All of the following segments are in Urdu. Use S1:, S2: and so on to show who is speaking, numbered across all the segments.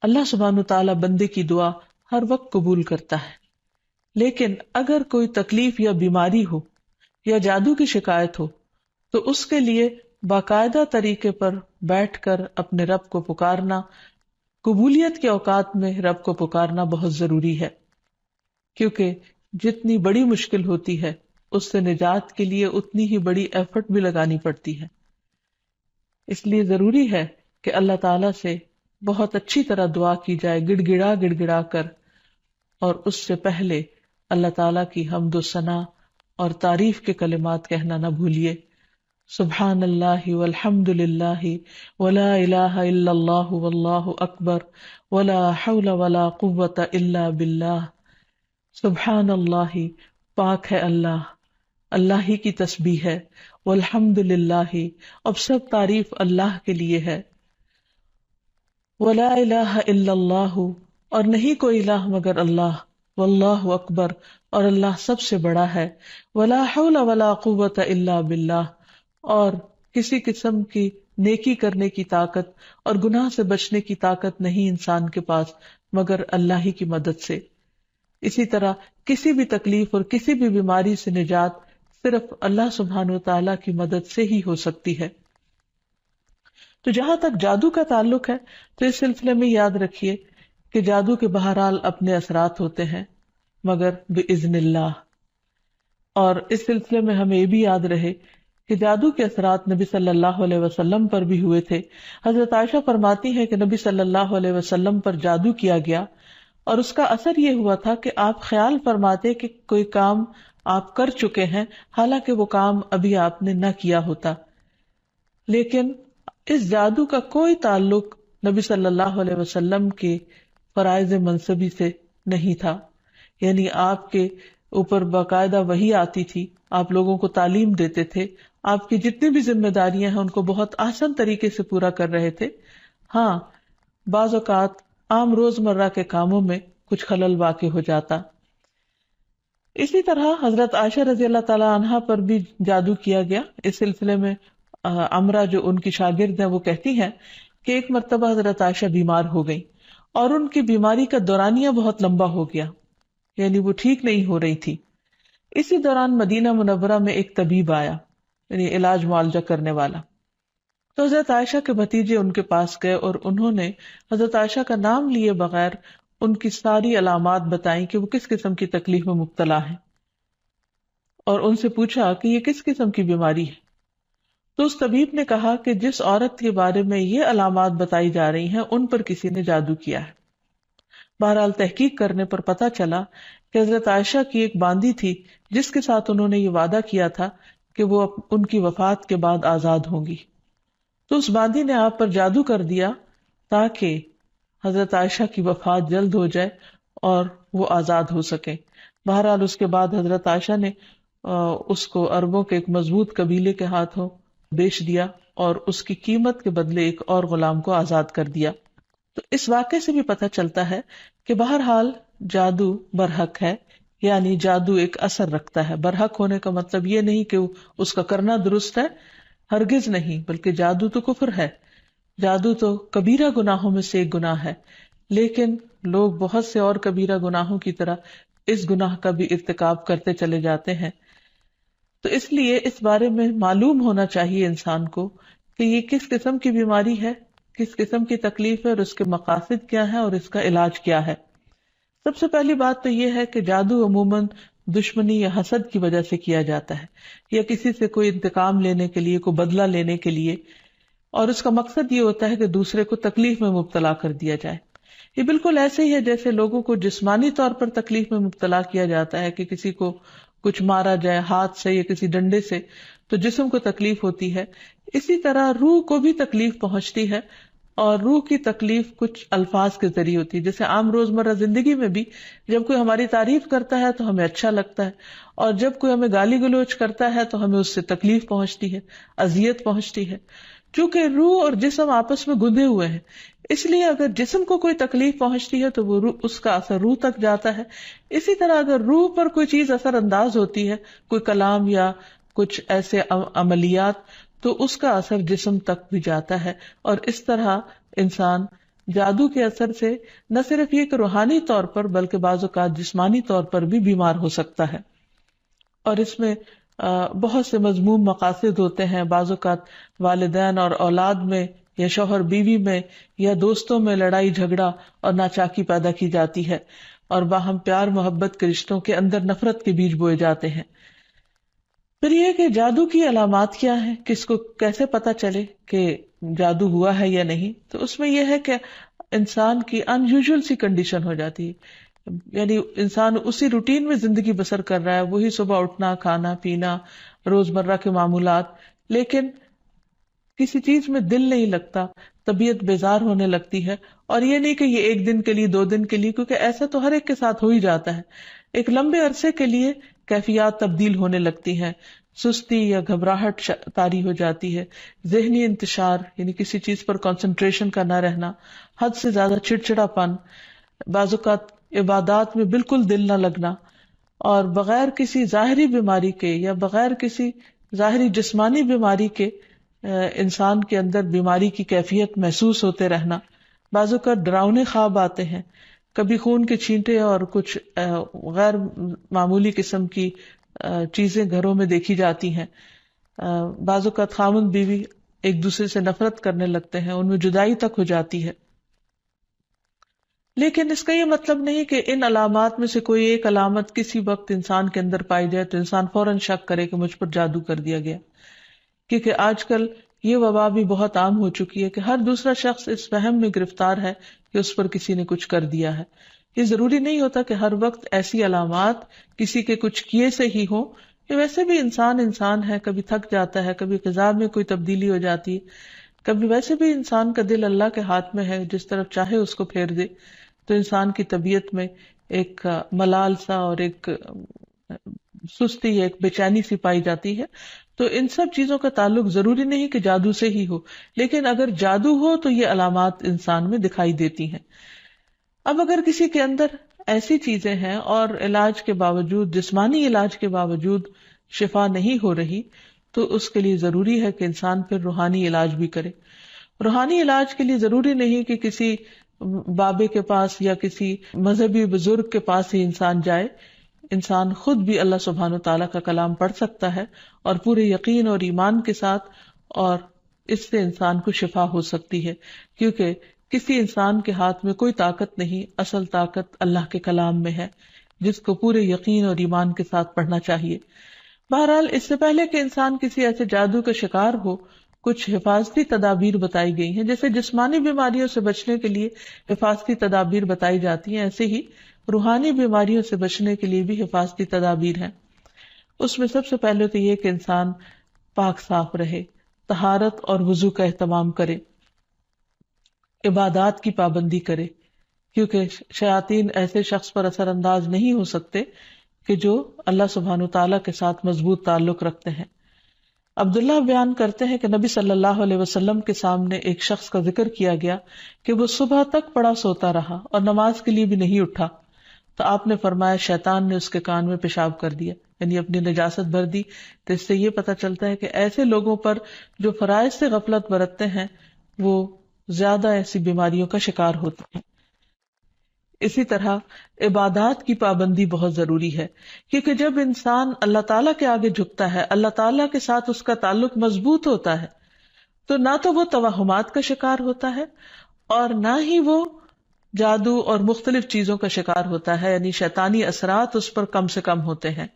S1: اللہ سبحانہ تعالیٰ بندے کی دعا ہر وقت قبول کرتا ہے، لیکن اگر کوئی تکلیف یا بیماری ہو یا جادو کی شکایت ہو تو اس کے لیے باقاعدہ طریقے پر بیٹھ کر اپنے رب کو پکارنا، قبولیت کے اوقات میں رب کو پکارنا بہت ضروری ہے، کیونکہ جتنی بڑی مشکل ہوتی ہے اس سے نجات کے لیے اتنی ہی بڑی ایفرٹ بھی لگانی پڑتی ہے۔ اس لیے ضروری ہے کہ اللہ تعالیٰ سے بہت اچھی طرح دعا کی جائے، گڑ گڑا گڑ گڑا کر، اور اس سے پہلے اللہ تعالیٰ کی حمد و ثنا اور تعریف کے کلمات کہنا نہ بھولیے۔ سبحان اللہ والحمد للہ ولا الہ الا اللہ واللہ اکبر ولا حول ولا قوۃ الا باللہ۔ سبحان اللہ، پاک ہے اللہ، اللہ ہی کی تسبیح ہے، والحمد للہ، اب سب تعریف اللہ کے لیے ہے، ولا الہ الا اللہ، اور نہیں کوئی الہ مگر اللہ، واللہ اکبر، اور اللہ سب سے بڑا ہے، ولا حول ولا قوۃ الا باللہ، اور کسی قسم کی نیکی کرنے کی طاقت اور گناہ سے بچنے کی طاقت نہیں انسان کے پاس مگر اللہ ہی کی مدد سے۔ اسی طرح کسی بھی تکلیف اور کسی بھی بیماری سے نجات صرف اللہ سبحانہ وتعالیٰ کی مدد سے ہی ہو سکتی ہے۔ تو جہاں تک جادو کا تعلق ہے تو اس سلسلے میں یاد رکھیے کہ جادو کے بہرحال اپنے اثرات ہوتے ہیں مگر بإذن اللہ، اور اس سلسلے میں ہمیں یہ بھی یاد رہے کہ جادو کے اثرات نبی صلی اللہ علیہ وسلم پر بھی ہوئے تھے۔ حضرت عائشہ فرماتی ہے کہ نبی صلی اللہ علیہ وسلم پر جادو کیا گیا اور اس کا اثر یہ ہوا تھا کہ آپ خیال فرماتے کہ کوئی کام آپ کر چکے ہیں حالانکہ وہ کام ابھی آپ نے نہ کیا ہوتا، لیکن اس جادو کا کوئی تعلق نبی صلی اللہ علیہ وسلم کے فرائض منصبی سے نہیں تھا، یعنی آپ کے اوپر باقاعدہ وحی آتی تھی، آپ لوگوں کو تعلیم دیتے تھے، آپ کی جتنی بھی ذمہ داریاں ہیں ان کو بہت آسان طریقے سے پورا کر رہے تھے۔ ہاں، بعض اوقات عام روزمرہ کے کاموں میں کچھ خلل واقع ہو جاتا۔ اسی طرح حضرت عائشہ رضی اللہ تعالی عنہا پر بھی جادو کیا گیا۔ اس سلسلے میں عمرہ جو ان کی شاگرد ہیں وہ کہتی ہیں کہ ایک مرتبہ حضرت عائشہ بیمار ہو گئی اور ان کی بیماری کا دورانیہ بہت لمبا ہو گیا، یعنی وہ ٹھیک نہیں ہو رہی تھی۔ اسی دوران مدینہ منورہ میں ایک طبیب آیا، یعنی علاج معالجہ کرنے والا، تو حضرت عائشہ کے بھتیجے ان کے پاس گئے اور انہوں نے حضرت عائشہ کا نام لیے بغیر ان کی ساری علامات بتائیں کہ وہ کس قسم کی تکلیف میں مبتلا ہیں، اور ان سے پوچھا کہ یہ کس قسم کی بیماری ہے۔ تو اس طبیب نے کہا کہ جس عورت کے بارے میں یہ علامات بتائی جا رہی ہیں ان پر کسی نے جادو کیا ہے۔ بہرحال تحقیق کرنے پر پتہ چلا کہ حضرت عائشہ کی ایک باندی تھی جس کے ساتھ انہوں نے یہ وعدہ کیا تھا کہ وہ ان کی وفات کے بعد آزاد ہوں گی، تو اس باندی نے آپ پر جادو کر دیا تاکہ حضرت عائشہ کی وفات جلد ہو جائے اور وہ آزاد ہو سکیں۔ بہرحال اس کے بعد حضرت عائشہ نے اس کو عربوں کے ایک مضبوط قبیلے کے ہاتھوں بیچ دیا اور اس کی قیمت کے بدلے ایک اور غلام کو آزاد کر دیا۔ تو اس واقعے سے بھی پتہ چلتا ہے کہ بہرحال جادو برحق ہے، یعنی جادو ایک اثر رکھتا ہے۔ برحق ہونے کا مطلب یہ نہیں کہ اس کا کرنا درست ہے، ہرگز نہیں، بلکہ جادو تو کفر ہے، جادو تو کبیرہ گناہوں میں سے ایک گناہ ہے، لیکن لوگ بہت سے اور کبیرہ گناہوں کی طرح اس گناہ کا بھی ارتکاب کرتے چلے جاتے ہیں۔ تو اس لیے اس بارے میں معلوم ہونا چاہیے انسان کو کہ یہ کس قسم کی بیماری ہے، کس قسم کی تکلیف ہے، اور اس کے مقاصد کیا ہے اور اس کا علاج کیا ہے۔ سب سے پہلی بات تو یہ ہے کہ جادو عموماً دشمنی یا حسد کی وجہ سے کیا جاتا ہے، یا کسی سے کوئی انتقام لینے کے لیے، کوئی بدلہ لینے کے لیے، اور اس کا مقصد یہ ہوتا ہے کہ دوسرے کو تکلیف میں مبتلا کر دیا جائے۔ یہ بالکل ایسے ہی ہے جیسے لوگوں کو جسمانی طور پر تکلیف میں مبتلا کیا جاتا ہے کہ کسی کو کچھ مارا جائے ہاتھ سے یا کسی ڈنڈے سے تو جسم کو تکلیف ہوتی ہے، اسی طرح روح کو بھی تکلیف پہنچتی ہے، اور روح کی تکلیف کچھ الفاظ کے ذریعے ہوتی ہے۔ جیسے عام روزمرہ زندگی میں بھی جب کوئی ہماری تعریف کرتا ہے تو ہمیں اچھا لگتا ہے، اور جب کوئی ہمیں گالی گلوچ کرتا ہے تو ہمیں اس سے تکلیف پہنچتی ہے، اذیت پہنچتی ہے، چونکہ روح اور جسم آپس میں گندے ہوئے ہیں۔ اس لیے اگر جسم کو کوئی تکلیف پہنچتی ہے تو وہ اس کا اثر روح تک جاتا ہے۔ اسی طرح اگر روح پر کوئی چیز اثر انداز ہوتی ہے، کوئی کلام یا کچھ ایسے عملیات، تو اس کا اثر جسم تک بھی جاتا ہے، اور اس طرح انسان جادو کے اثر سے نہ صرف یہ کہ روحانی طور پر بلکہ بعض اوقات جسمانی طور پر بھی بیمار ہو سکتا ہے، اور اس میں بہت سے مذموم مقاصد ہوتے ہیں. بعض اوقات والدین اور اولاد میں یا شوہر بیوی میں یا دوستوں میں لڑائی جھگڑا اور ناچاکی پیدا کی جاتی ہے، اور باہم پیار محبت کے رشتوں کے اندر نفرت کے بیج بوئے جاتے ہیں. پھر یہ کہ جادو کی علامات کیا ہیں، کس کو کیسے پتا چلے کہ جادو ہوا ہے یا نہیں. تو اس میں یہ ہے کہ انسان کی ان یوزول سی کنڈیشن ہو جاتی ہے، یعنی انسان اسی روٹین میں زندگی بسر کر رہا ہے، وہی صبح اٹھنا، کھانا پینا، روزمرہ کے معمولات، لیکن کسی چیز میں دل نہیں لگتا، طبیعت بیزار ہونے لگتی ہے. اور یہ نہیں کہ یہ ایک دن کے لیے، 2 دن کے لیے، کیونکہ ایسا تو ہر ایک کے ساتھ ہو ہی جاتا ہے. ایک لمبے عرصے کے لیے کیفیات تبدیل ہونے لگتی ہیں، سستی یا گھبراہٹ طاری ہو جاتی ہے، ذہنی انتشار یعنی کسی چیز پر کنسنٹریشن کا نہ رہنا، حد سے زیادہ چڑچڑا پن، بعض اوقات عبادات میں بالکل دل نہ لگنا، اور بغیر کسی ظاہری بیماری کے یا بغیر کسی ظاہری جسمانی بیماری کے انسان کے اندر بیماری کی کیفیت محسوس ہوتے رہنا. بعض اوقات ڈراؤنے خواب آتے ہیں، کبھی خون کے چھینٹے اور کچھ غیر معمولی قسم کی چیزیں گھروں میں دیکھی جاتی ہیں. بعض اوقات خاوند بیوی ایک دوسرے سے نفرت کرنے لگتے ہیں، ان میں جدائی تک ہو جاتی ہے. لیکن اس کا یہ مطلب نہیں کہ ان علامات میں سے کوئی ایک علامت کسی وقت انسان کے اندر پائی جائے تو انسان فوراً شک کرے کہ مجھ پر جادو کر دیا گیا، کیونکہ آج کل یہ وبا بھی بہت عام ہو چکی ہے کہ ہر دوسرا شخص اس وہم میں گرفتار ہے کہ اس پر کسی نے کچھ کر دیا ہے. یہ ضروری نہیں ہوتا کہ ہر وقت ایسی علامات کسی کے کچھ کیے سے ہی ہوں، کہ ویسے بھی انسان ہے، کبھی تھک جاتا ہے، کبھی غذا میں کوئی تبدیلی ہو جاتی ہے، کبھی ویسے بھی انسان کا دل اللہ کے ہاتھ میں ہے، جس طرف چاہے اس کو پھیر دے. تو انسان کی طبیعت میں ایک ملال سا اور ایک سستی، ایک بے چینی سی پائی جاتی ہے. تو ان سب چیزوں کا تعلق ضروری نہیں کہ جادو سے ہی ہو، لیکن اگر جادو ہو تو یہ علامات انسان میں دکھائی دیتی ہیں. اب اگر کسی کے اندر ایسی چیزیں ہیں اور علاج کے باوجود، جسمانی علاج کے باوجود شفا نہیں ہو رہی، تو اس کے لیے ضروری ہے کہ انسان پھر روحانی علاج بھی کرے. روحانی علاج کے لیے ضروری نہیں کہ کسی بابے کے پاس یا کسی مذہبی بزرگ کے پاس ہی انسان جائے. انسان خود بھی اللہ سبحانہ وتعالیٰ کا کلام پڑھ سکتا ہے اور پورے یقین اور ایمان کے ساتھ، اور اس سے انسان کو شفا ہو سکتی ہے، کیونکہ کسی انسان کے ہاتھ میں کوئی طاقت نہیں، اصل طاقت اللہ کے کلام میں ہے، جس کو پورے یقین اور ایمان کے ساتھ پڑھنا چاہیے. بہرحال اس سے پہلے کہ انسان کسی ایسے جادو کا شکار ہو، کچھ حفاظتی تدابیر بتائی گئی ہیں. جیسے جسمانی بیماریوں سے بچنے کے لیے حفاظتی تدابیر بتائی جاتی ہیں، ایسے ہی روحانی بیماریوں سے بچنے کے لیے بھی حفاظتی تدابیر ہیں. اس میں سب سے پہلے تو یہ کہ انسان پاک صاف رہے، طہارت اور وضو کا اہتمام کرے، عبادات کی پابندی کرے، کیونکہ شیاطین ایسے شخص پر اثر انداز نہیں ہو سکتے کہ جو اللہ سبحانہ تعالیٰ کے ساتھ مضبوط تعلق رکھتے ہیں. عبداللہ بیان کرتے ہیں کہ نبی صلی اللہ علیہ وسلم کے سامنے ایک شخص کا ذکر کیا گیا کہ وہ صبح تک پڑا سوتا رہا اور نماز کے لیے بھی نہیں اٹھا. تو آپ نے فرمایا شیطان نے اس کے کان میں پیشاب کر دیا، یعنی اپنی نجاست بھر دی. تو اس سے یہ پتہ چلتا ہے کہ ایسے لوگوں پر جو فرائض سے غفلت برتتے ہیں وہ زیادہ ایسی بیماریوں کا شکار ہوتے ہیں. اسی طرح عبادات کی پابندی بہت ضروری ہے، کیونکہ جب انسان اللہ تعالیٰ کے آگے جھکتا ہے، اللہ تعالیٰ کے ساتھ اس کا تعلق مضبوط ہوتا ہے، تو نہ تو وہ توہمات کا شکار ہوتا ہے اور نہ ہی وہ جادو اور مختلف چیزوں کا شکار ہوتا ہے، یعنی شیطانی اثرات اس پر کم سے کم ہوتے ہیں.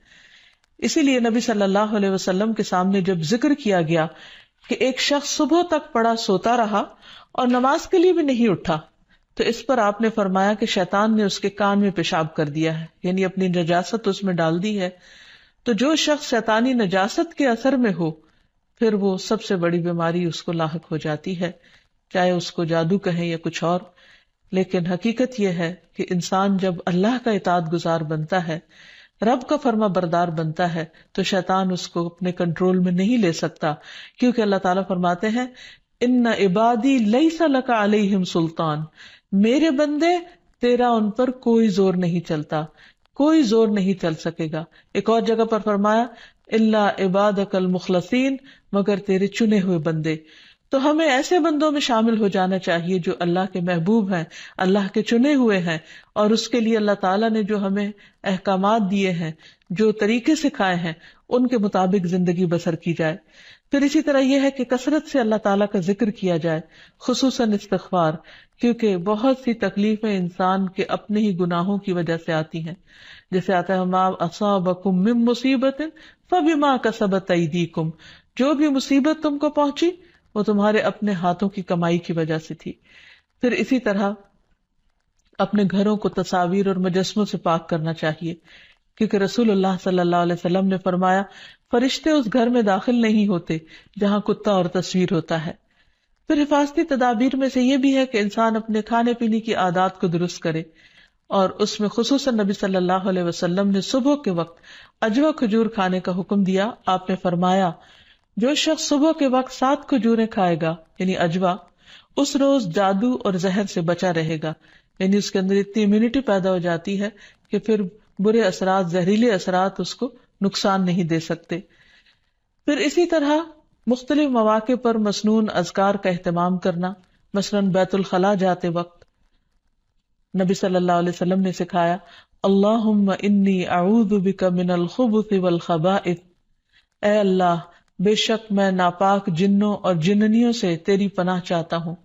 S1: اسی لیے نبی صلی اللہ علیہ وسلم کے سامنے جب ذکر کیا گیا کہ ایک شخص صبح تک پڑا سوتا رہا اور نماز کے لیے بھی نہیں اٹھا، تو اس پر آپ نے فرمایا کہ شیطان نے اس کے کان میں پیشاب کر دیا ہے، یعنی اپنی نجاست اس میں ڈال دی ہے. تو جو شخص شیطانی نجاست کے اثر میں ہو، پھر وہ سب سے بڑی بیماری اس کو لاحق ہو جاتی ہے، چاہے اس کو جادو کہیں یا کچھ اور. لیکن حقیقت یہ ہے کہ انسان جب اللہ کا اطاعت گزار بنتا ہے، رب کا فرما بردار بنتا ہے، تو شیطان اس کو اپنے کنٹرول میں نہیں لے سکتا، کیونکہ اللہ تعالیٰ فرماتے ہیں ان عبادی لیس لک علیہم سلطان، میرے بندے تیرا ان پر کوئی زور نہیں چلتا، کوئی زور نہیں چل سکے گا. ایک اور جگہ پر فرمایا الا عبادک المخلصین، مگر تیرے چنے ہوئے بندے. تو ہمیں ایسے بندوں میں شامل ہو جانا چاہیے جو اللہ کے محبوب ہیں، اللہ کے چنے ہوئے ہیں، اور اس کے لیے اللہ تعالیٰ نے جو ہمیں احکامات دیے ہیں، جو طریقے سکھائے ہیں، ان کے مطابق زندگی بسر کی جائے۔ پھر اسی طرح یہ ہے کہ کثرت سے اللہ تعالیٰ کا ذکر کیا جائے، خصوصاً استغفار، کیونکہ بہت سی تکلیفیں انسان کے اپنے ہی گناہوں کی وجہ سے آتی ہیں۔ جیسے آتا ہے ما اصابکم من مصیبت فبما کسبت ایدیکم، جو بھی مصیبت تم کو پہنچی وہ تمہارے اپنے ہاتھوں کی کمائی کی وجہ سے تھی۔ پھر اسی طرح اپنے گھروں کو تصاویر اور مجسموں سے پاک کرنا چاہیے، کیونکہ رسول اللہ صلی اللہ علیہ وسلم نے فرمایا فرشتے اس گھر میں داخل نہیں ہوتے جہاں کتا اور تصویر ہوتا ہے۔ پھر حفاظتی تدابیر میں سے یہ بھی ہے کہ انسان اپنے کھانے پینے کی عادات کو درست کرے، اور اس میں خصوصاً نبی صلی اللہ علیہ وسلم نے صبح کے وقت اجوا کھجور کھانے کا حکم دیا۔ آپ نے فرمایا جو شخص صبح کے وقت 7 کھجوریں کھائے گا یعنی اجوا، اس روز جادو اور زہر سے بچا رہے گا، یعنی اس کے اندر اتنی امیونٹی پیدا ہو جاتی ہے کہ پھر برے اثرات، زہریلے اثرات اس کو نقصان نہیں دے سکتے۔ پھر اسی طرح مختلف مواقع پر مسنون اذکار کا اہتمام کرنا، مثلاً بیت الخلاء جاتے وقت نبی صلی اللہ علیہ وسلم نے سکھایا اللہم انی اعوذ بک من الخبث والخبائث، اے اللہ بے شک میں ناپاک جنوں اور جننیوں سے تیری پناہ چاہتا ہوں،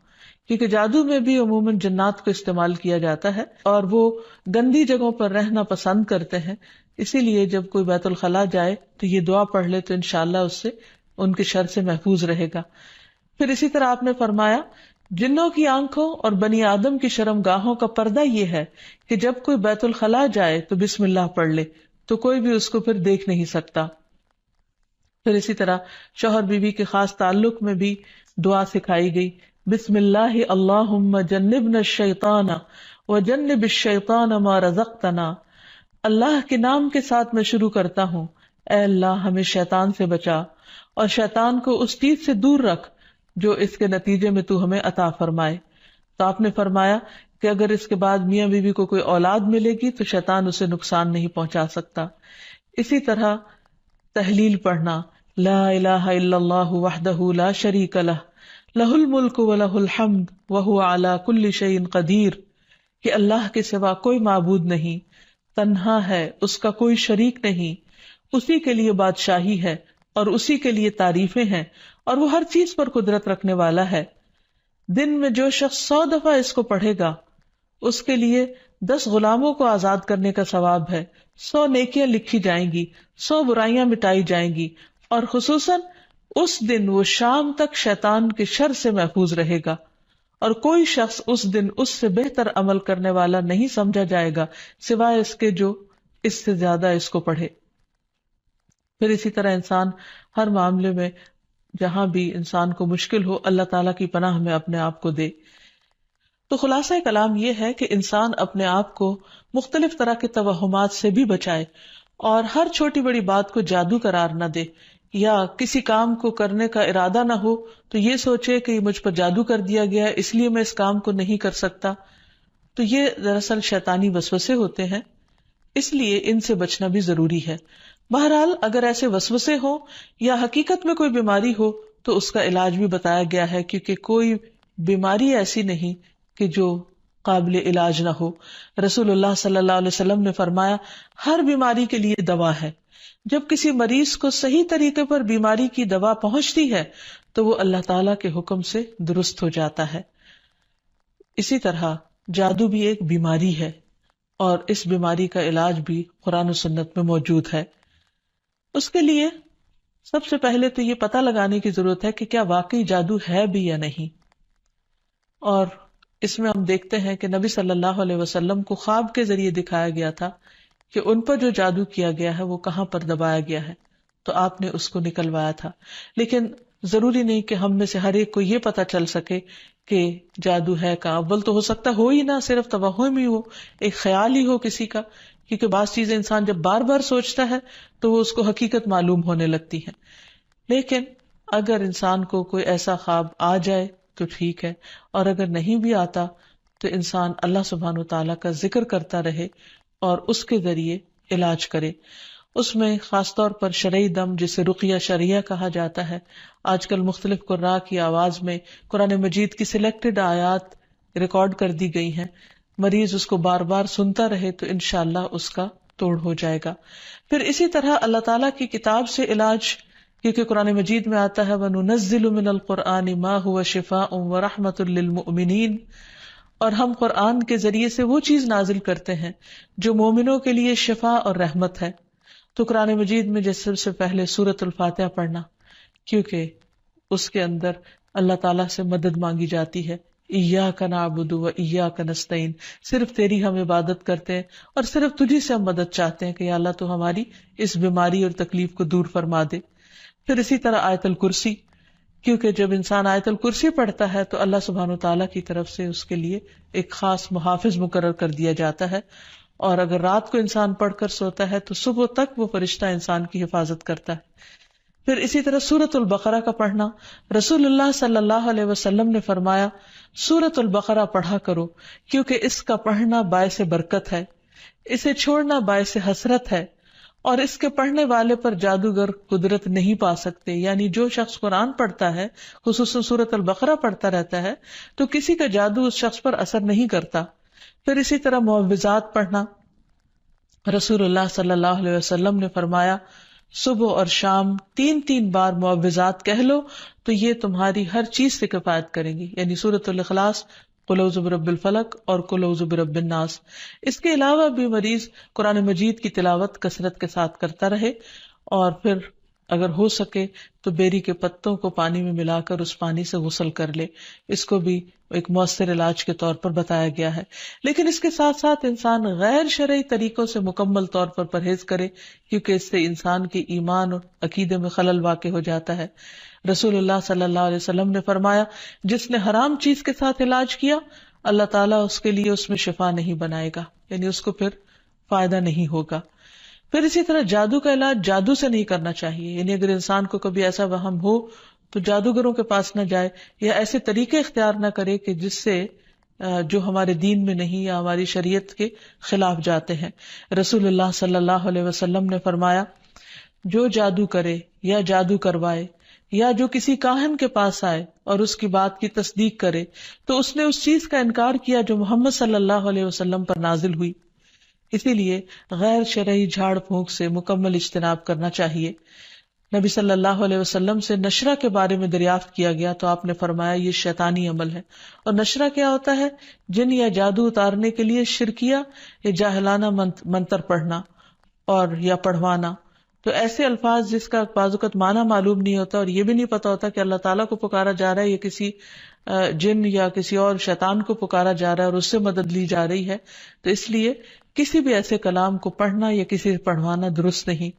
S1: کیونکہ جادو میں بھی عموماً جنات کو استعمال کیا جاتا ہے اور وہ گندی جگہوں پر رہنا پسند کرتے ہیں، اسی لیے جب کوئی بیت الخلاء جائے تو یہ دعا پڑھ لے تو انشاءاللہ اس سے ان کے شر سے محفوظ رہے گا۔ پھر اسی طرح آپ نے فرمایا جنوں کی آنکھوں اور بنی آدم کی شرم گاہوں کا پردہ یہ ہے کہ جب کوئی بیت الخلاء جائے تو بسم اللہ پڑھ لے تو کوئی بھی اس کو پھر دیکھ نہیں سکتا۔ پھر اسی طرح شوہر بیوی کے خاص تعلق میں بھی دعا سکھائی گئی، بسم اللہ اللہم جنبنا الشیطان وجنب الشیطان ما رزقتنا، اللہ کے نام کے ساتھ میں شروع کرتا ہوں، اے اللہ ہمیں شیطان سے بچا اور شیطان کو اس چیز سے دور رکھ جو اس کے نتیجے میں تو ہمیں عطا فرمائے۔ تو آپ نے فرمایا کہ اگر اس کے بعد میاں بیوی کو کوئی اولاد ملے گی تو شیطان اسے نقصان نہیں پہنچا سکتا۔ اسی طرح تحلیل پڑھنا، لا الہ الا اللہ وحدہ لا شریک لہ لہ الملک ولہ الحمد وہو علی کل شیء قدیر، کہ اللہ کے سوا کوئی معبود نہیں، تنہا ہے، اس کا کوئی شریک نہیں، اسی کے لیے بادشاہی ہے اور اسی کے لیے تعریفیں ہیں، اور وہ ہر چیز پر قدرت رکھنے والا ہے۔ دن میں جو شخص 100 دفعہ اس کو پڑھے گا اس کے لیے 10 غلاموں کو آزاد کرنے کا ثواب ہے، 100 نیکیاں لکھی جائیں گی، 100 برائیاں مٹائی جائیں گی، اور خصوصاً اس دن وہ شام تک شیطان کے شر سے محفوظ رہے گا، اور کوئی شخص اس دن اس سے بہتر عمل کرنے والا نہیں سمجھا جائے گا سوائے اس کے جو اس سے زیادہ اس کو پڑھے۔ پھر اسی طرح انسان ہر معاملے میں جہاں بھی انسان کو مشکل ہو اللہ تعالیٰ کی پناہ میں اپنے آپ کو دے۔ تو خلاصہ کلام یہ ہے کہ انسان اپنے آپ کو مختلف طرح کے توہمات سے بھی بچائے، اور ہر چھوٹی بڑی بات کو جادو قرار نہ دے، یا کسی کام کو کرنے کا ارادہ نہ ہو تو یہ سوچے کہ مجھ پر جادو کر دیا گیا ہے اس لیے میں اس کام کو نہیں کر سکتا، تو یہ دراصل شیطانی وسوسے ہوتے ہیں، اس لیے ان سے بچنا بھی ضروری ہے۔ بہرحال اگر ایسے وسوسے ہوں یا حقیقت میں کوئی بیماری ہو تو اس کا علاج بھی بتایا گیا ہے، کیونکہ کوئی بیماری ایسی نہیں کہ جو قابل علاج نہ ہو۔ رسول اللہ صلی اللہ علیہ وسلم نے فرمایا ہر بیماری کے لیے دوا ہے، جب کسی مریض کو صحیح طریقے پر بیماری کی دوا پہنچتی ہے تو وہ اللہ تعالیٰ کے حکم سے درست ہو جاتا ہے۔ اسی طرح جادو بھی ایک بیماری ہے، اور اس بیماری کا علاج بھی قرآن و سنت میں موجود ہے۔ اس کے لیے سب سے پہلے تو یہ پتہ لگانے کی ضرورت ہے کہ کیا واقعی جادو ہے بھی یا نہیں، اور اس میں ہم دیکھتے ہیں کہ نبی صلی اللہ علیہ وسلم کو خواب کے ذریعے دکھایا گیا تھا کہ ان پر جو جادو کیا گیا ہے وہ کہاں پر دبایا گیا ہے، تو آپ نے اس کو نکلوایا تھا۔ لیکن ضروری نہیں کہ ہم میں سے ہر ایک کو یہ پتا چل سکے کہ جادو ہے کا، اول تو ہو سکتا ہو ہی نہ، صرف توہم ہی ہو، ایک خیال ہی ہو کسی کا، کیونکہ بعض چیزیں انسان جب بار بار سوچتا ہے تو وہ اس کو حقیقت معلوم ہونے لگتی ہے۔ لیکن اگر انسان کو کوئی ایسا خواب آ جائے تو ٹھیک ہے، اور اگر نہیں بھی آتا تو انسان اللہ سبحانہ و تعالیٰ کا ذکر کرتا رہے اور اس کے ذریعے علاج کرے۔ اس میں خاص طور پر شرعی دم جسے رقیہ شرعیہ کہا جاتا ہے، آج کل مختلف قراء کی آواز میں قرآن مجید کی سلیکٹڈ آیات ریکارڈ کر دی گئی ہیں، مریض اس کو بار بار سنتا رہے تو انشاءاللہ اس کا توڑ ہو جائے گا۔ پھر اسی طرح اللہ تعالیٰ کی کتاب سے علاج، کیونکہ قرآن مجید میں آتا ہے وَنُنَزِّلُ مِنَ الْقُرْآنِ مَا هُوَ شِفَاءٌ وَرَحْمَةٌ لِّلْمُؤْمِنِينَ، اور ہم قرآن کے ذریعے سے وہ چیز نازل کرتے ہیں جو مومنوں کے لیے شفا اور رحمت ہے۔ تو قرآن مجید میں جیسے سب سے پہلے سورۃ الفاتحہ پڑھنا، کیونکہ اس کے اندر اللہ تعالیٰ سے مدد مانگی جاتی ہے، ایاک نعبد و ایاک نستعین، صرف تیری ہم عبادت کرتے ہیں اور صرف تجھی سے ہم مدد چاہتے ہیں کہ یا اللہ تو ہماری اس بیماری اور تکلیف کو دور فرما دے۔ پھر اسی طرح آیت الکرسی، کیونکہ جب انسان آیت الکرسی پڑھتا ہے تو اللہ سبحانہ وتعالیٰ کی طرف سے اس کے لیے ایک خاص محافظ مقرر کر دیا جاتا ہے، اور اگر رات کو انسان پڑھ کر سوتا ہے تو صبح تک وہ فرشتہ انسان کی حفاظت کرتا ہے۔ پھر اسی طرح سورۃ البقرہ کا پڑھنا، رسول اللہ صلی اللہ علیہ وسلم نے فرمایا سورۃ البقرہ پڑھا کرو، کیونکہ اس کا پڑھنا باعث برکت ہے، اسے چھوڑنا باعث حسرت ہے، اور اس کے پڑھنے والے پر جادوگر قدرت نہیں پا سکتے۔ یعنی جو شخص قرآن پڑھتا ہے، خصوصاً سورۃ البقرہ پڑھتا رہتا ہے، تو کسی کا جادو اس شخص پر اثر نہیں کرتا۔ پھر اسی طرح معوذات پڑھنا، رسول اللہ صلی اللہ علیہ وسلم نے فرمایا صبح اور شام 3 بار معوذات کہہ لو تو یہ تمہاری ہر چیز سے کفایت کریں گی، یعنی سورۃ الاخلاص، قل اعوذ برب الفلق اور قل اعوذ برب الناس۔ اس کے علاوہ بھی مریض قرآن مجید کی تلاوت کثرت کے ساتھ کرتا رہے، اور پھر اگر ہو سکے تو بیری کے پتوں کو پانی میں ملا کر اس پانی سے غسل کر لے، اس کو بھی ایک مؤثر علاج کے طور پر بتایا گیا ہے۔ لیکن اس کے ساتھ ساتھ انسان غیر شرعی طریقوں سے مکمل طور پر پرہیز کرے، کیونکہ اس سے انسان کے ایمان اور عقیدے میں خلل واقع ہو جاتا ہے۔ رسول اللہ صلی اللہ علیہ وسلم نے فرمایا جس نے حرام چیز کے ساتھ علاج کیا اللہ تعالیٰ اس کے لیے اس میں شفا نہیں بنائے گا، یعنی اس کو پھر فائدہ نہیں ہوگا۔ پھر اسی طرح جادو کا علاج جادو سے نہیں کرنا چاہیے، یعنی اگر انسان کو کبھی ایسا وہم ہو تو جادوگروں کے پاس نہ جائے، یا ایسے طریقے اختیار نہ کرے کہ جس سے جو ہمارے دین میں نہیں یا ہماری شریعت کے خلاف جاتے ہیں۔ رسول اللہ صلی اللہ علیہ وسلم نے فرمایا جو جادو کرے یا جادو کروائے یا جو کسی کاہن کے پاس آئے اور اس کی بات کی تصدیق کرے تو اس نے اس چیز کا انکار کیا جو محمد صلی اللہ علیہ وسلم پر نازل ہوئی۔ اسی لیے غیر شرعی جھاڑ پھونک سے مکمل اجتناب کرنا چاہیے۔ نبی صلی اللہ علیہ وسلم سے نشرہ کے بارے میں دریافت کیا گیا تو آپ نے فرمایا یہ شیطانی عمل ہے۔ اور نشرہ کیا ہوتا ہے؟ جن یا جادو اتارنے کے لیے شرکیہ یا جاہلانہ منتر پڑھنا اور یا پڑھوانا۔ تو ایسے الفاظ جس کا بعض اوقات معنی معلوم نہیں ہوتا اور یہ بھی نہیں پتا ہوتا کہ اللہ تعالیٰ کو پکارا جا رہا ہے یا کسی جن یا کسی اور شیطان کو پکارا جا رہا ہے اور اس سے مدد لی جا رہی ہے، تو اس لیے کسی بھی ایسے کلام کو پڑھنا یا کسی سے پڑھوانا درست نہیں۔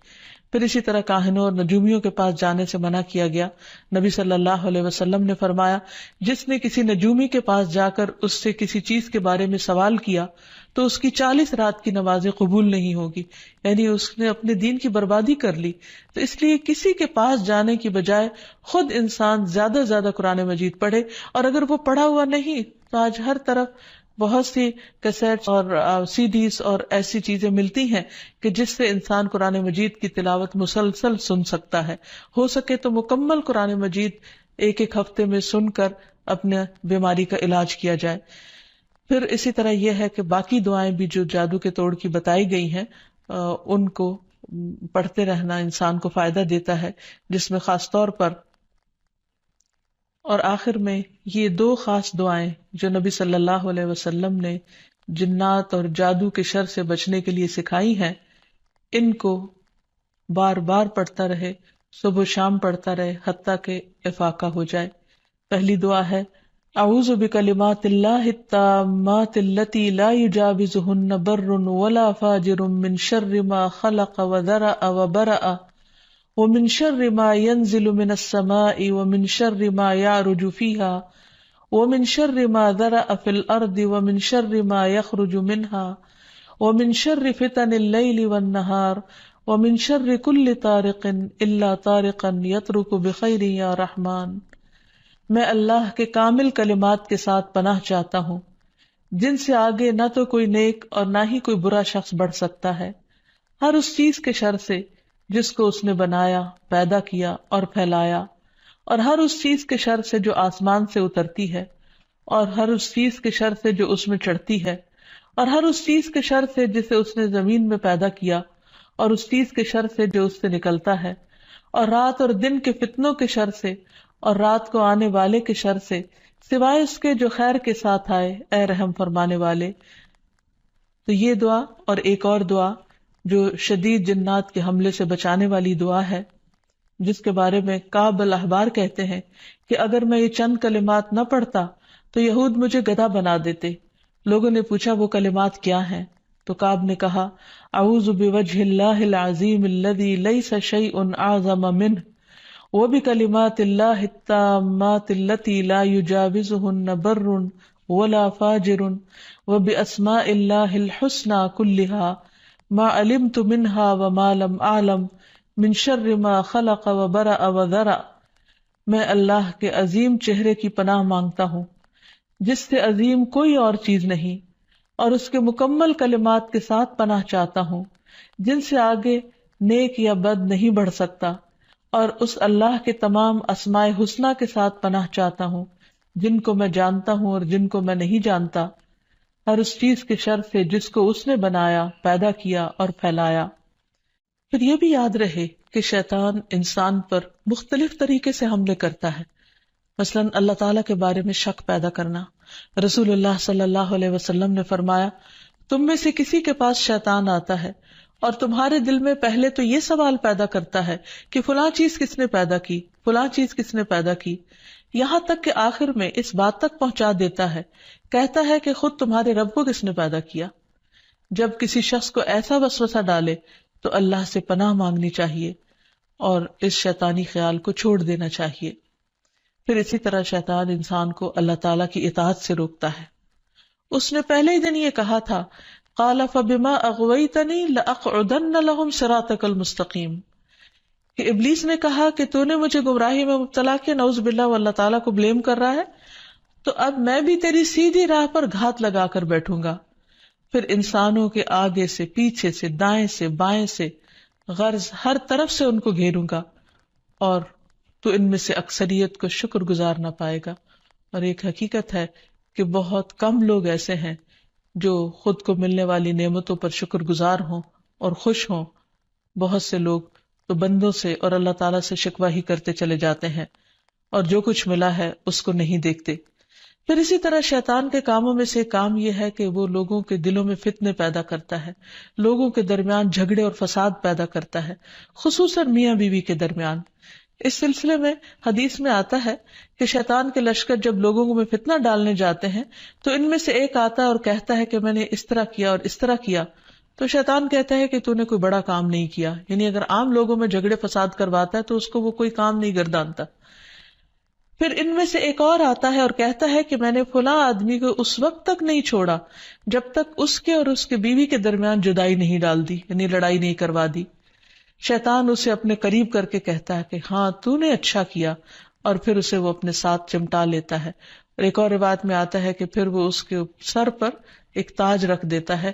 S1: پھر اسی طرح کاہنوں اور نجومیوں کے پاس جانے سے منع کیا گیا۔ نبی صلی اللہ علیہ وسلم نے فرمایا جس نے کسی نجومی کے پاس جا کر اس سے کسی چیز کے بارے میں سوال کیا تو اس کی 40 رات کی نمازیں قبول نہیں ہوگی، یعنی اس نے اپنے دین کی بربادی کر لی۔ تو اس لیے کسی کے پاس جانے کی بجائے خود انسان زیادہ سے زیادہ قرآن مجید پڑھے، اور اگر وہ پڑھا ہوا نہیں تو آج ہر طرف بہت سی کیسٹس اور سی ڈیز اور ایسی چیزیں ملتی ہیں کہ جس سے انسان قرآن مجید کی تلاوت مسلسل سن سکتا ہے۔ ہو سکے تو مکمل قرآن مجید ایک ہفتے میں سن کر اپنے بیماری کا علاج کیا جائے۔ پھر اسی طرح یہ ہے کہ باقی دعائیں بھی جو جادو کے توڑ کی بتائی گئی ہیں ان کو پڑھتے رہنا انسان کو فائدہ دیتا ہے، جس میں خاص طور پر اور آخر میں یہ 2 خاص دعائیں جو نبی صلی اللہ علیہ وسلم نے جنات اور جادو کے شر سے بچنے کے لیے سکھائی ہیں، ان کو بار بار پڑھتا رہے، صبح و شام پڑھتا رہے حتیٰ کہ افاقہ ہو جائے۔ پہلی دعا ہے اعوذ بکلمات اللہ التامات التی لا یجاوزہن بر ولا فاجر من شر ما خلق وذرأ وبرأ ومن شر ما ينزل من السماء ومن شر ما يعرج فيها ومن شر ما ذرأ في الأرض ومن شر ما يخرج منها ومن شر فتن الليل والنهار ومن شر كل طارق إلا طارقا يطرق بخير يا رحمن۔ میں اللہ کے کامل کلمات کے ساتھ پناہ چاہتا ہوں جن سے آگے نہ تو کوئی نیک اور نہ ہی کوئی برا شخص بڑھ سکتا ہے، ہر اس چیز کے شر سے جس کو اس نے بنایا، پیدا کیا اور پھیلایا، اور ہر اس چیز کے شر سے جو آسمان سے اترتی ہے، اور ہر اس چیز کے شر سے جو اس میں چڑھتی ہے، اور ہر اس چیز کے شر سے جسے اس نے زمین میں پیدا کیا، اور اس چیز کے شر سے جو اس سے نکلتا ہے، اور رات اور دن کے فتنوں کے شر سے، اور رات کو آنے والے کے شر سے، سوائے اس کے جو خیر کے ساتھ آئے، اے رحم فرمانے والے۔ تو یہ دعا اور ایک اور دعا جو شدید جنات کے حملے سے بچانے والی دعا ہے، جس کے بارے میں کعب الاحبار کہتے ہیں کہ اگر میں یہ چند کلمات نہ پڑھتا تو یہود مجھے گدھا بنا دیتے۔ لوگوں نے پوچھا وہ کلمات کیا ہیں؟ تو کعب نے کہا اعوذ بوجہ اللہ العظیم الذی لیس شیء اعظم منہ وبکلمات اللہ التامات التی لا یجاوزہن بر ولا فاجر وباسماء اللہ الحسنى كلها ما علمت منها وما لم اعلم من شر ما خلق وبرأ وذرأ۔ میں اللہ کے عظیم چہرے کی پناہ مانگتا ہوں جس سے عظیم کوئی اور چیز نہیں، اور اس کے مکمل کلمات کے ساتھ پناہ چاہتا ہوں جن سے آگے نیک یا بد نہیں بڑھ سکتا، اور اس اللہ کے تمام اسماء حسنہ کے ساتھ پناہ چاہتا ہوں جن کو میں جانتا ہوں اور جن کو میں نہیں جانتا، ہر اس چیز کے شر سے جس کو اس نے بنایا، پیدا کیا اور پھیلایا۔ پھر یہ بھی یاد رہے کہ شیطان انسان پر مختلف طریقے سے حملے کرتا ہے، مثلاً اللہ تعالیٰ کے بارے میں شک پیدا کرنا۔ رسول اللہ صلی اللہ علیہ وسلم نے فرمایا تم میں سے کسی کے پاس شیطان آتا ہے اور تمہارے دل میں پہلے تو یہ سوال پیدا کرتا ہے کہ فلاں چیز کس نے پیدا کی، فلاں چیز کس نے پیدا کی، یہاں تک کہ آخر میں اس بات تک پہنچا دیتا ہے، کہتا ہے کہ خود تمہارے رب کو کس نے پیدا کیا۔ جب کسی شخص کو ایسا وسوسہ ڈالے تو اللہ سے پناہ مانگنی چاہیے اور اس شیطانی خیال کو چھوڑ دینا چاہیے۔ پھر اسی طرح شیطان انسان کو اللہ تعالیٰ کی اطاعت سے روکتا ہے۔ اس نے پہلے ہی دن یہ کہا تھا قال فبما اغویتنی لاقعدن لهم صراطک المستقیم، کہ ابلیس نے کہا کہ تو نے مجھے گمراہی میں مبتلا کیا، نعوذ باللہ، وہ اللہ تعالیٰ کو بلیم کر رہا ہے، تو اب میں بھی تیری سیدھی راہ پر گھات لگا کر بیٹھوں گا۔ پھر انسانوں کے آگے سے، پیچھے سے، دائیں سے، بائیں سے، غرض ہر طرف سے ان کو گھیروں گا، اور تو ان میں سے اکثریت کو شکر گزار نہ پائے گا۔ اور ایک حقیقت ہے کہ بہت کم لوگ ایسے ہیں جو خود کو ملنے والی نعمتوں پر شکر گزار ہوں اور خوش ہوں۔ بہت سے لوگ تو بندوں سے اور اللہ تعالیٰ سے شکوہ ہی کرتے چلے جاتے ہیں، اور جو کچھ ملا ہے اس کو نہیں دیکھتے۔ پھر اسی طرح شیطان کے کاموں میں سے ایک کام یہ ہے کہ وہ لوگوں کے دلوں میں فتنے پیدا کرتا ہے، لوگوں کے درمیان جھگڑے اور فساد پیدا کرتا ہے، خصوصاً میاں بیوی کے درمیان۔ اس سلسلے میں حدیث میں آتا ہے کہ شیطان کے لشکر جب لوگوں میں فتنہ ڈالنے جاتے ہیں تو ان میں سے ایک آتا ہے اور کہتا ہے کہ میں نے اس طرح کیا اور اس طرح کیا، تو شیطان کہتا ہے کہ تو نے کوئی بڑا کام نہیں کیا، یعنی اگر عام لوگوں میں جھگڑے فساد کرواتا ہے تو اس کو وہ کوئی کام نہیں گردانتا۔ پھر ان میں سے ایک اور آتا ہے اور کہتا ہے کہ میں نے فلاں آدمی کو اس وقت تک نہیں چھوڑا جب تک اس کے اور اس کے بیوی کے درمیان جدائی نہیں ڈال دی، یعنی لڑائی نہیں کروا دی۔ شیطان اسے اپنے قریب کر کے کہتا ہے کہ ہاں تو نے اچھا کیا، اور پھر اسے وہ اپنے ساتھ چمٹا لیتا ہے۔ اور ایک اور روایت میں آتا ہے کہ پھر وہ اس کے سر پر ایک تاج رکھ دیتا ہے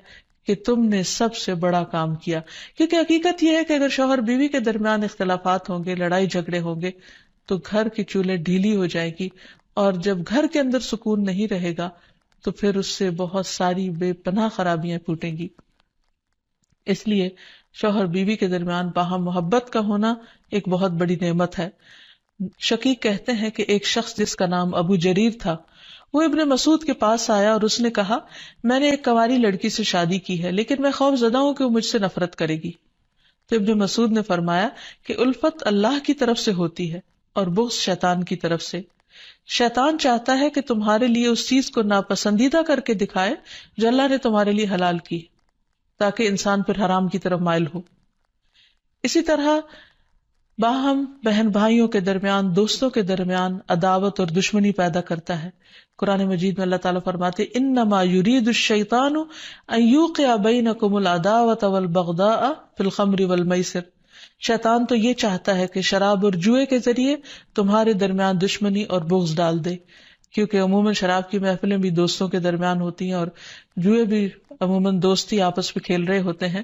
S1: کہ تم نے سب سے بڑا کام کیا، کیونکہ حقیقت یہ ہے کہ اگر شوہر بیوی کے درمیان اختلافات ہوں گے، لڑائی جھگڑے ہوں گے، تو گھر کی چولہے ڈھیلی ہو جائے گی، اور جب گھر کے اندر سکون نہیں رہے گا تو پھر اس سے بہت ساری بے پناہ خرابیاں پھوٹیں گی۔ اس لیے شوہر بیوی کے درمیان باہم محبت کا ہونا ایک بہت بڑی نعمت ہے۔ شقیق کہتے ہیں کہ ایک شخص جس کا نام ابو جریر تھا، وہ ابن مسعود کے پاس آیا اور اس نے کہا میں نے ایک کنواری لڑکی سے شادی کی ہے، لیکن میں خوف زدہ ہوں کہ وہ مجھ سے نفرت کرے گی۔ تو ابن مسعود نے فرمایا کہ الفت اللہ کی طرف سے ہوتی ہے اور بغض شیطان کی طرف سے۔ شیطان چاہتا ہے کہ تمہارے لیے اس چیز کو ناپسندیدہ کر کے دکھائے جو اللہ نے تمہارے لیے حلال کی، تاکہ انسان پھر حرام کی طرف مائل ہو۔ اسی طرح باہم بہن بھائیوں کے درمیان، دوستوں کے درمیان عداوت اور دشمنی پیدا کرتا ہے۔ قرآن مجید میں اللہ تعالیٰ فرماتے انما یرید الشیطان ان یوقع بینکم العداوۃ والبغضاء فی الخمر والمیسر، شیطان تو یہ چاہتا ہے کہ شراب اور جوئے کے ذریعے تمہارے درمیان دشمنی اور بغض ڈال دے، کیونکہ عموماً شراب کی محفلیں بھی دوستوں کے درمیان ہوتی ہیں، اور جوئے بھی عموماً دوستی آپس میں کھیل رہے ہوتے ہیں،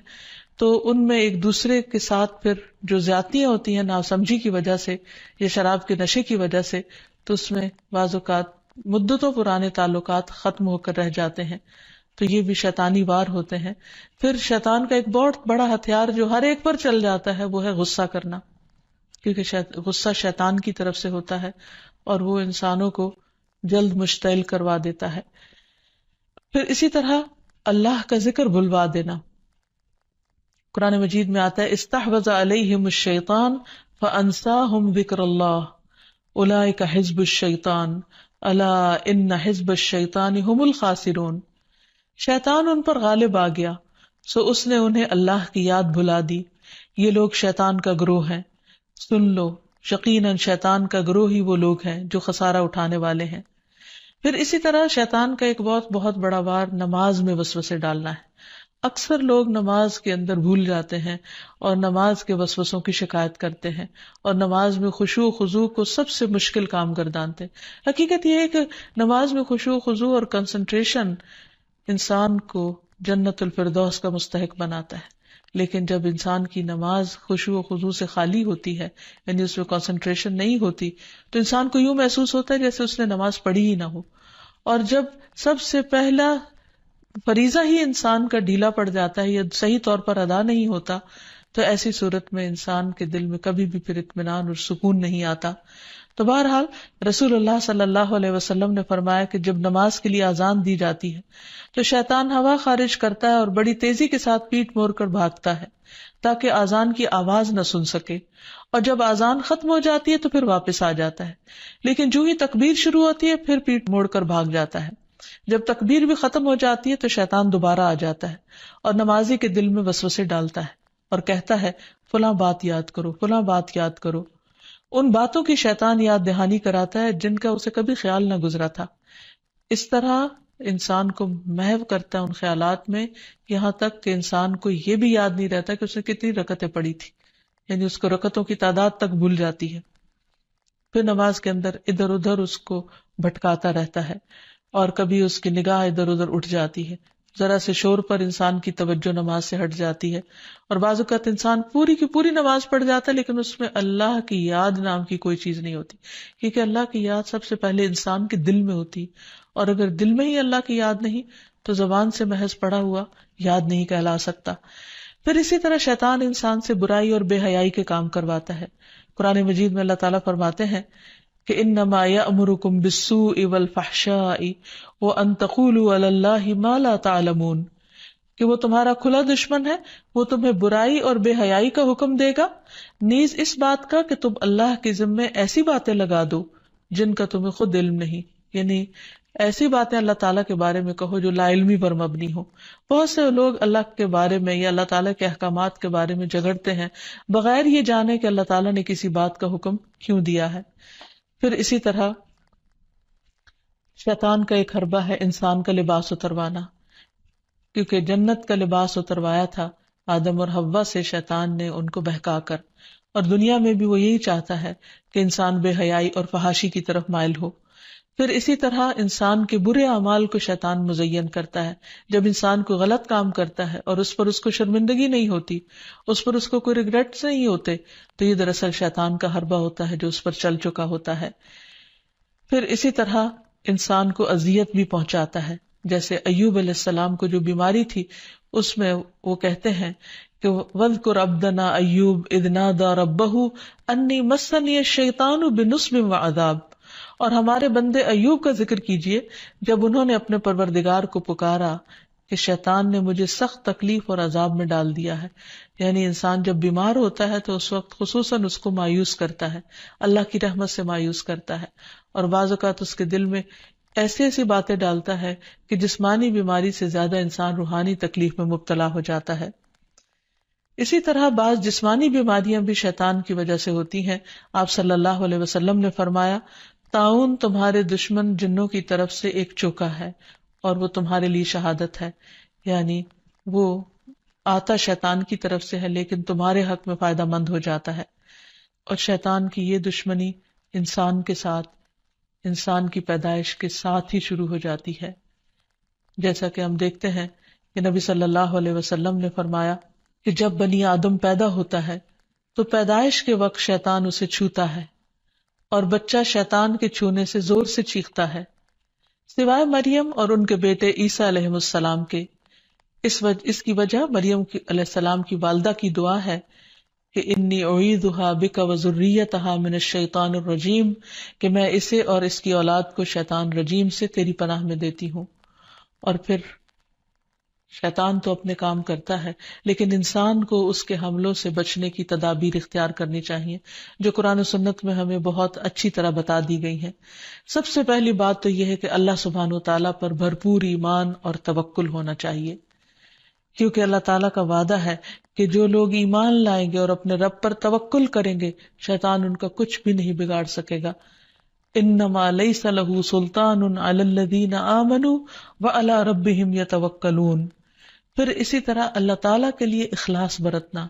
S1: تو ان میں ایک دوسرے کے ساتھ پھر جو زیادتیاں ہوتی ہیں ناسمجھی کی وجہ سے یا شراب کے نشے کی وجہ سے، تو اس میں بعض اوقات مدتوں پرانے تعلقات ختم ہو کر رہ جاتے ہیں. تو یہ بھی شیطانی وار ہوتے ہیں. پھر شیطان کا ایک بہت بڑا ہتھیار جو ہر ایک پر چل جاتا ہے وہ ہے غصہ کرنا، کیونکہ غصہ شیطان کی طرف سے ہوتا ہے اور وہ انسانوں کو جلد مشتعل کروا دیتا ہے. پھر اسی طرح اللہ کا ذکر بھلوا دینا. قرآن مجید میں آتا ہے استحوذ علیہم الشیطان فانساہم ذکر اللہ اولئک حزب الشیطان الا ان حزب الشیطان هم الخاسرون. شیطان ان پر غالب آ گیا سو اس نے انہیں اللہ کی یاد بھلا دی، یہ لوگ شیطان کا گروہ ہیں، سن لو یقیناً شیطان کا گروہ ہی وہ لوگ ہیں جو خسارہ اٹھانے والے ہیں. پھر اسی طرح شیطان کا ایک بہت بڑا وار نماز میں وسوسے ڈالنا ہے. اکثر لوگ نماز کے اندر بھول جاتے ہیں اور نماز کے وسوسوں کی شکایت کرتے ہیں اور نماز میں خشوع و خضوع کو سب سے مشکل کام گردانتے ہیں. حقیقت یہ ہے کہ نماز میں خشوع و خضوع اور کنسنٹریشن انسان کو جنت الفردوس کا مستحق بناتا ہے، لیکن جب انسان کی نماز خشوع و خضوع سے خالی ہوتی ہے، یعنی اس میں کنسنٹریشن نہیں ہوتی، تو انسان کو یوں محسوس ہوتا ہے جیسے اس نے نماز پڑھی ہی نہ ہو. اور جب سب سے پہلا فریضہ ہی انسان کا ڈھیلا پڑ جاتا ہے یا صحیح طور پر ادا نہیں ہوتا، تو ایسی صورت میں انسان کے دل میں کبھی بھی پھر اطمینان اور سکون نہیں آتا. تو بہرحال رسول اللہ صلی اللہ علیہ وسلم نے فرمایا کہ جب نماز کے لیے اذان دی جاتی ہے تو شیطان ہوا خارج کرتا ہے اور بڑی تیزی کے ساتھ پیٹ موڑ کر بھاگتا ہے تاکہ اذان کی آواز نہ سن سکے، اور جب اذان ختم ہو جاتی ہے تو پھر واپس آ جاتا ہے، لیکن جو ہی تکبیر شروع ہوتی ہے پھر پیٹ موڑ کر بھاگ جاتا ہے. جب تکبیر بھی ختم ہو جاتی ہے تو شیطان دوبارہ آ جاتا ہے اور نمازی کے دل میں وسوسے ڈالتا ہے اور کہتا ہے فلاں بات یاد کرو، فلاں بات یاد کرو. ان باتوں کی شیطان یاد دہانی کراتا ہے جن کا اسے کبھی خیال نہ گزرا تھا. اس طرح انسان کو محو کرتا ہے ان خیالات میں، یہاں تک کہ انسان کو یہ بھی یاد نہیں رہتا کہ اس نے کتنی رکعتیں پڑھی تھی، یعنی اس کو رکعتوں کی تعداد تک بھول جاتی ہے. پھر نماز کے اندر ادھر ادھر اس کو بھٹکاتا رہتا ہے اور کبھی اس کی نگاہ ادھر ادھر اٹھ جاتی ہے، ذرا سے شور پر انسان کی توجہ نماز سے ہٹ جاتی ہے، اور بعض اوقات انسان پوری کی پوری نماز پڑھ جاتا ہے لیکن اس میں اللہ کی یاد نام کی کوئی چیز نہیں ہوتی، کیونکہ اللہ کی یاد سب سے پہلے انسان کے دل میں ہوتی، اور اگر دل میں ہی اللہ کی یاد نہیں تو زبان سے محض پڑھا ہوا یاد نہیں کہلا سکتا. پھر اسی طرح شیطان انسان سے برائی اور بے حیائی کے کام کرواتا ہے. قرآن مجید میں اللہ تعالیٰ فرماتے ہیں کہ انما یأمرکم بالسوء والفحشاء وان تقولوا علی اللہ ما لا تعلمون، کہ وہ تمہارا کھلا دشمن ہے، وہ تمہیں برائی اور بے حیائی کا حکم دے گا، نیز اس بات کا کہ تم اللہ کے ذمے ایسی باتیں لگا دو جن کا تمہیں خود علم نہیں، یعنی ایسی باتیں اللہ تعالیٰ کے بارے میں کہو جو لا علمی پر مبنی ہو. بہت سے لوگ اللہ کے بارے میں یا اللہ تعالیٰ کے احکامات کے بارے میں جھگڑتے ہیں بغیر یہ جانے کہ اللہ تعالیٰ نے کسی بات کا حکم کیوں دیا ہے. پھر اسی طرح شیطان کا ایک حربہ ہے انسان کا لباس اتروانا، کیونکہ جنت کا لباس اتروایا تھا آدم اور حوا سے شیطان نے ان کو بہکا کر، اور دنیا میں بھی وہ یہی چاہتا ہے کہ انسان بے حیائی اور فحاشی کی طرف مائل ہو. پھر اسی طرح انسان کے برے اعمال کو شیطان مزین کرتا ہے. جب انسان کو غلط کام کرتا ہے اور اس پر اس کو شرمندگی نہیں ہوتی، اس پر اس کو کوئی ریگریٹس نہیں ہوتے، تو یہ دراصل شیطان کا حربہ ہوتا ہے جو اس پر چل چکا ہوتا ہے. پھر اسی طرح انسان کو اذیت بھی پہنچاتا ہے، جیسے ایوب علیہ السلام کو جو بیماری تھی اس میں وہ کہتے ہیں کہ وَاذْكُرْ عَبْدَنَا أَيُّوبَ إِذْ نَادَى رَبَّهُ أَنِّي مَسَّنِيَ الشَّيْطَانُ بِنُصْبٍ وَعَذَابٍ، اور ہمارے بندے ایوب کا ذکر کیجئے جب انہوں نے اپنے پروردگار کو پکارا کہ شیطان نے مجھے سخت تکلیف اور عذاب میں ڈال دیا ہے. یعنی انسان جب بیمار ہوتا ہے تو اس وقت خصوصاً اس کو مایوس کرتا ہے، اللہ کی رحمت سے مایوس کرتا ہے، اور بعض اوقات اس کے دل میں ایسی باتیں ڈالتا ہے کہ جسمانی بیماری سے زیادہ انسان روحانی تکلیف میں مبتلا ہو جاتا ہے. اسی طرح بعض جسمانی بیماریاں بھی شیطان کی وجہ سے ہوتی ہیں. آپ صلی اللہ علیہ وسلم نے فرمایا طاعون تمہارے دشمن جنوں کی طرف سے ایک چوکا ہے اور وہ تمہارے لیے شہادت ہے، یعنی وہ آتا شیطان کی طرف سے ہے لیکن تمہارے حق میں فائدہ مند ہو جاتا ہے. اور شیطان کی یہ دشمنی انسان کے ساتھ انسان کی پیدائش کے ساتھ ہی شروع ہو جاتی ہے. جیسا کہ ہم دیکھتے ہیں کہ نبی صلی اللہ علیہ وسلم نے فرمایا کہ جب بنی آدم پیدا ہوتا ہے تو پیدائش کے وقت شیطان اسے چھوتا ہے اور بچہ شیطان کے چھونے سے زور سے چیختا ہے سوائے مریم اور ان کے بیٹے عیسیٰ علیہ السلام کے. اس کی وجہ مریم علیہ السلام کی والدہ کی دعا ہے کہ انی اعیذھا بک وذریتھا من الشیطان الرجیم، کہ میں اسے اور اس کی اولاد کو شیطان رجیم سے تیری پناہ میں دیتی ہوں. اور پھر شیطان تو اپنے کام کرتا ہے، لیکن انسان کو اس کے حملوں سے بچنے کی تدابیر اختیار کرنی چاہیے، جو قرآن و سنت میں ہمیں بہت اچھی طرح بتا دی گئی ہیں. سب سے پہلی بات تو یہ ہے کہ اللہ سبحانہ و تعالیٰ پر بھرپور ایمان اور توکل ہونا چاہیے، کیونکہ اللہ تعالیٰ کا وعدہ ہے کہ جو لوگ ایمان لائیں گے اور اپنے رب پر توکل کریں گے، شیطان ان کا کچھ بھی نہیں بگاڑ سکے گا. انما لیس لہ سلطان علی الذین آمنوا وعلی ربہم یتوکلون. پھر اسی طرح اللہ تعالیٰ کے لیے اخلاص برتنا،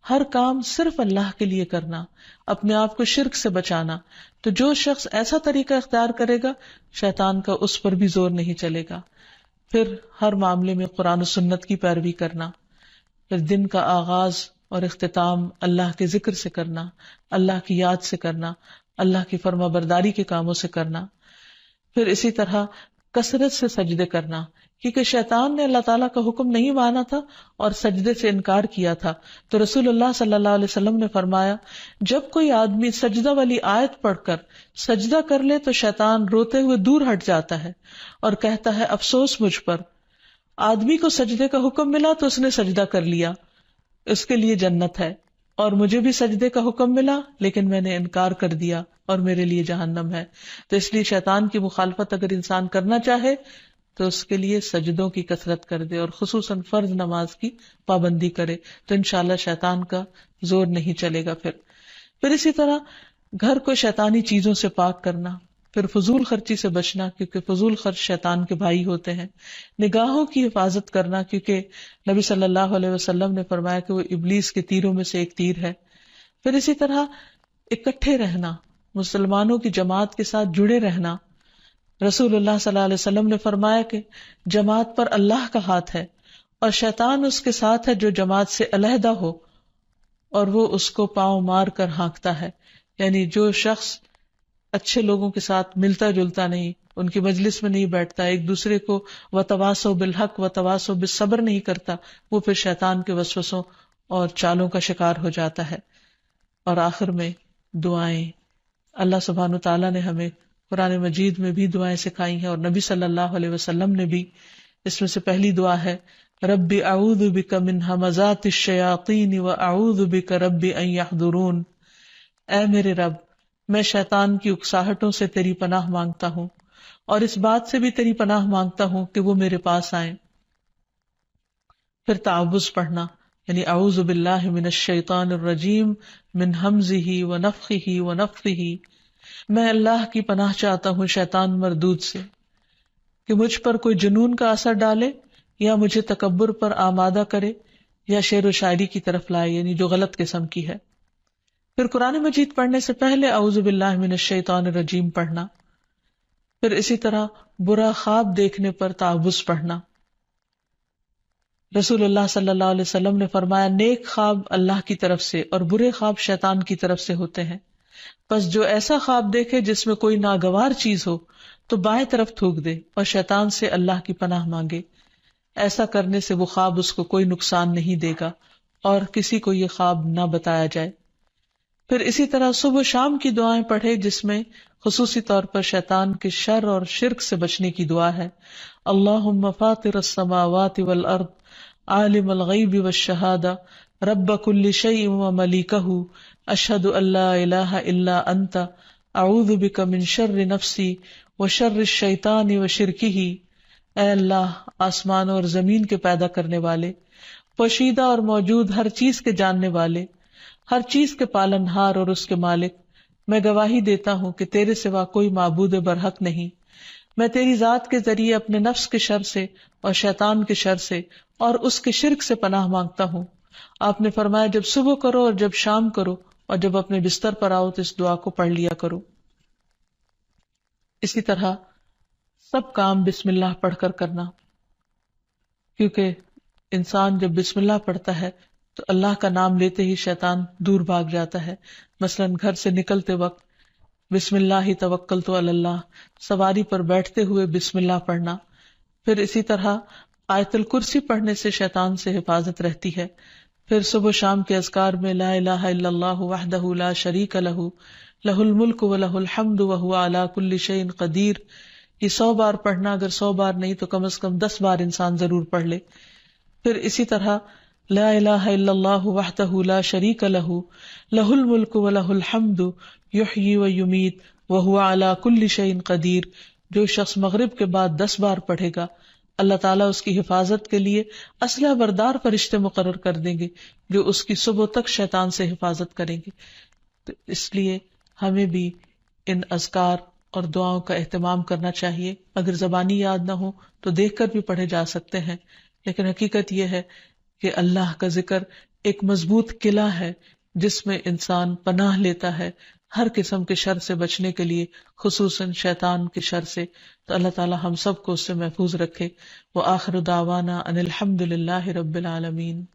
S1: ہر کام صرف اللہ کے لیے کرنا، اپنے آپ کو شرک سے بچانا. تو جو شخص ایسا طریقہ اختیار کرے گا، شیطان کا اس پر بھی زور نہیں چلے گا. پھر ہر معاملے میں قرآن و سنت کی پیروی کرنا. پھر دن کا آغاز اور اختتام اللہ کے ذکر سے کرنا، اللہ کی یاد سے کرنا، اللہ کی فرما برداری کے کاموں سے کرنا. پھر اسی طرح کثرت سے سجدے کرنا، کیونکہ شیطان نے اللہ تعالیٰ کا حکم نہیں مانا تھا اور سجدے سے انکار کیا تھا. تو رسول اللہ صلی اللہ علیہ وسلم نے فرمایا جب کوئی آدمی سجدہ والی آیت پڑھ کر سجدہ کر لے تو شیطان روتے ہوئے دور ہٹ جاتا ہے اور کہتا ہے افسوس مجھ پر. آدمی کو سجدے کا حکم ملا تو اس نے سجدہ کر لیا، اس کے لیے جنت ہے، اور مجھے بھی سجدے کا حکم ملا لیکن میں نے انکار کر دیا اور میرے لیے جہنم ہے. تو اس لیے شیطان کی مخالفت اگر انسان کرنا چاہے تو اس کے لیے سجدوں کی کثرت کر دے اور خصوصاً فرض نماز کی پابندی کرے، تو انشاءاللہ شیطان کا زور نہیں چلے گا. پھر اسی طرح گھر کو شیطانی چیزوں سے پاک کرنا. پھر فضول خرچی سے بچنا، کیونکہ فضول خرچ شیطان کے بھائی ہوتے ہیں. نگاہوں کی حفاظت کرنا، کیونکہ نبی صلی اللہ علیہ وسلم نے فرمایا کہ وہ ابلیس کے تیروں میں سے ایک تیر ہے. پھر اسی طرح اکٹھے رہنا، مسلمانوں کی جماعت کے ساتھ جڑے رہنا. رسول اللہ صلی اللہ علیہ وسلم نے فرمایا کہ جماعت پر اللہ کا ہاتھ ہے اور شیطان اس کے ساتھ ہے جو جماعت سے علیحدہ ہو اور وہ اس کو پاؤں مار کر ہانکتا ہے. یعنی جو شخص اچھے لوگوں کے ساتھ ملتا جلتا نہیں، ان کی مجلس میں نہیں بیٹھتا، ایک دوسرے کو وتواصوا بالحق وتواصوا بالصبر نہیں کرتا، وہ پھر شیطان کے وسوسوں اور چالوں کا شکار ہو جاتا ہے. اور آخر میں دعائیں. اللہ سبحانہ تعالیٰ نے ہمیں قرآن مجید میں بھی دعائیں سکھائی ہیں اور نبی صلی اللہ علیہ وسلم نے بھی. اس میں سے پہلی دعا ہے رب اعوذ بک من ہمزات الشیاطین واعوذ بک رب ان یحضرون. اے میرے رب، میں شیطان کی اکساہٹوں سے تیری پناہ مانگتا ہوں اور اس بات سے بھی تیری پناہ مانگتا ہوں کہ وہ میرے پاس آئیں. پھر تعوذ پڑھنا، یعنی اعوذ باللہ من الشیطان الرجیم من ہمزہ ونفخہ ونفثہ. میں اللہ کی پناہ چاہتا ہوں شیطان مردود سے کہ مجھ پر کوئی جنون کا اثر ڈالے یا مجھے تکبر پر آمادہ کرے یا شعر و شاعری کی طرف لائے، یعنی جو غلط قسم کی ہے. پھر قرآن مجید پڑھنے سے پہلے اعوذ باللہ من الشیطان الرجیم پڑھنا. پھر اسی طرح برا خواب دیکھنے پر تعوذ پڑھنا. رسول اللہ صلی اللہ علیہ وسلم نے فرمایا نیک خواب اللہ کی طرف سے اور برے خواب شیطان کی طرف سے ہوتے ہیں. پس جو ایسا خواب دیکھے جس میں کوئی ناگوار چیز ہو تو بائیں طرف تھوک دے اور شیطان سے اللہ کی پناہ مانگے. ایسا کرنے سے وہ خواب اس کو کوئی نقصان نہیں دے گا اور کسی کو یہ خواب نہ بتایا جائے. پھر اسی طرح صبح و شام کی دعائیں پڑھے جس میں خصوصی طور پر شیطان کے شر اور شرک سے بچنے کی دعا ہے. اللہم فاطر السماوات والارض عالم الغیب والشہادہ رب کل شیء وملیکہ اشہد ان لا الہ الا انت اعوذ بک من شر نفسی وشر الشیطان وشرکہ. اے اللہ، آسمانوں اور زمین کے پیدا کرنے والے، پوشیدہ اور موجود ہر چیز کے جاننے والے، ہر چیز کے پالنہار اور اس کے مالک، میں گواہی دیتا ہوں کہ تیرے سوا کوئی معبود برحق نہیں. میں تیری ذات کے ذریعے اپنے نفس کے شر سے اور شیطان کے شر سے اور اس کے شرک سے پناہ مانگتا ہوں. آپ نے فرمایا جب صبح کرو اور جب شام کرو اور جب اپنے بستر پر آؤ تو اس دعا کو پڑھ لیا کرو. اسی طرح سب کام بسم اللہ پڑھ کر کرنا، کیونکہ انسان جب بسم اللہ پڑھتا ہے تو اللہ کا نام لیتے ہی شیطان دور بھاگ جاتا ہے. مثلا گھر سے نکلتے وقت بسم اللہ توکلت علی اللہ، سواری پر بیٹھتے ہوئے بسم اللہ پڑھنا. پھر اسی طرح آیت الکرسی پڑھنے سے شیطان سے حفاظت رہتی ہے. پھر صبح و شام کے اذکار میں لا الہ الا اللہ وحدہ لا شریک لہ لہ الملک و لہ الحمد وہو علی کل شیء قدیر، یہ 100 بار پڑھنا، اگر 100 بار نہیں تو کم از کم 10 بار انسان ضرور پڑھ لے. پھر اسی طرح لا الہ الا اللہ وحدہ لا شریک لہ لہ الملک و لہ الحمد یحیی و یمیت وہو علی کل شیء قدیر، جو شخص مغرب کے بعد 10 بار پڑھے گا اللہ تعالیٰ اس کی حفاظت کے لیے اسلحہ بردار فرشتے مقرر کر دیں گے جو اس کی صبح تک شیطان سے حفاظت کریں گے. تو اس لیے ہمیں بھی ان اذکار اور دعاؤں کا اہتمام کرنا چاہیے. اگر زبانی یاد نہ ہو تو دیکھ کر بھی پڑھے جا سکتے ہیں، لیکن حقیقت یہ ہے کہ اللہ کا ذکر ایک مضبوط قلعہ ہے جس میں انسان پناہ لیتا ہے ہر قسم کے شر سے بچنے کے لیے، خصوصاً شیطان کے شر سے. تو اللہ تعالی ہم سب کو اس سے محفوظ رکھے. وآخر دعوانا ان الحمد للہ رب العالمین.